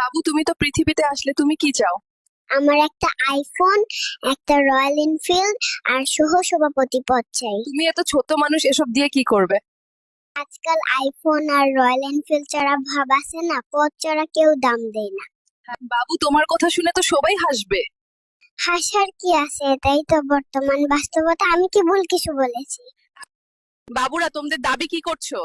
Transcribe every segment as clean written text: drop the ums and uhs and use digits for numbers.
বাবু, তুমি তো পৃথিবীতে আসলে, তুমি কি চাও? আমার একটা আইফোন, একটা রয়্যাল এনফিল্ড আর সহ সভাপতি পদ চাই। তুমি এত ছোট মানুষ, এসব দিয়ে কি করবে? আজকাল আইফোন আর রয়্যাল এনফিল্ড ছাড়া ভাব আছে না, পদ ছাড়া কেউ দাম দেয় না। বাবু, তোমার কথা শুনে তো সবাই হাসবে। হাসার কি আছে, এটাই তো বর্তমান বাস্তবতা। আমি কি ভুল কিছু বলেছি? বাবুরা, তোমাদের দাবি কি করছো?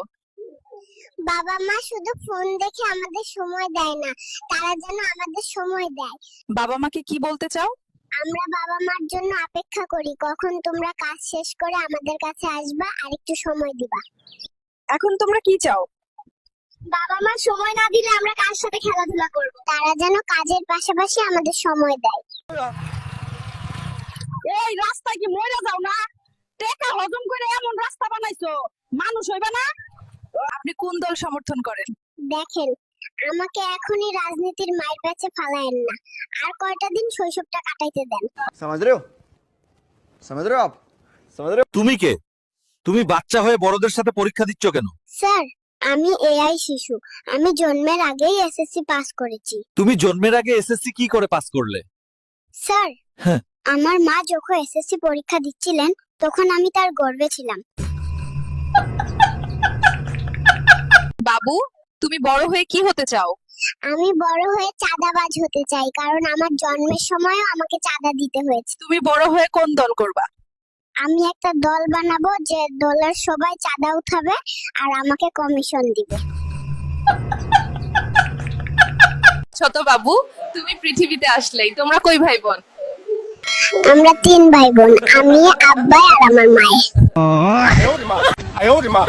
বাবা মা শুধু ফোন দেখে আমাদের সময় দেয় না, তারা যেন আমাদের সময় দেয়। বাবা মাকে কি বলতে চাও? আমরা বাবা মার জন্য অপেক্ষা করি, কখন তোমরা কাজ শেষ করে আমাদের কাছে আসবা আর একটু সময় দিবা। এখন তোমরা কি চাও? বাবা মা সময় না দিলে আমরা কার সাথে খেলাধুলা করব? তারা যেন কাজের পাশাপাশি আমাদের সময় দেয়। এই রাস্তায় কি মরে যাও না? টাকা হজম করে এমন রাস্তা বানাইছো, মানুষ হইবা না? আপনি কোন দল সমর্থন করেন? দেখেন, আমাকে এখনই রাজনীতির মায়ের কাছে ফালায়েন না, আর কয়টা দিন শৈশবটা কাটাইতে দেন। समझ रहे हो समझ रहे हो आप समझ रहे हो তুমি কে? তুমি বাচ্চা হয়ে বড়দের সাথে পরীক্ষা দিচ্ছ কেন? স্যার, আমি এআই শিশু। আমি জন্মের আগেই এসএসসি পাস করেছি। তুমি জন্মের আগে এসএসসি কি করে পাস করলে? স্যার, হ্যাঁ। আমার মা যখন এসএসসি পরীক্ষা দিচ্ছিলেন তখন আমি তার গর্ভে ছিলাম। বাবু, তুমি বড় হয়ে কি হতে চাও? আমি বড় হয়ে চাঁদাবাজ হতে চাই, কারণ আমার জন্মের সময়ও আমাকে চাঁদা দিতে হয়েছে। তুমি বড় হয়ে কোন দল করবা? আমি একটা দল বানাবো, যে দলের সবাই চাঁদা উঠাবে আর আমাকে কমিশন দিবে। ছোট বাবু, তুমি পৃথিবীতে আসলেই, তোমরা কই ভাই বোন? আমরা 3 ভাই বোন, আমি, আব্বা আর আমার মায়ে। I owed him up.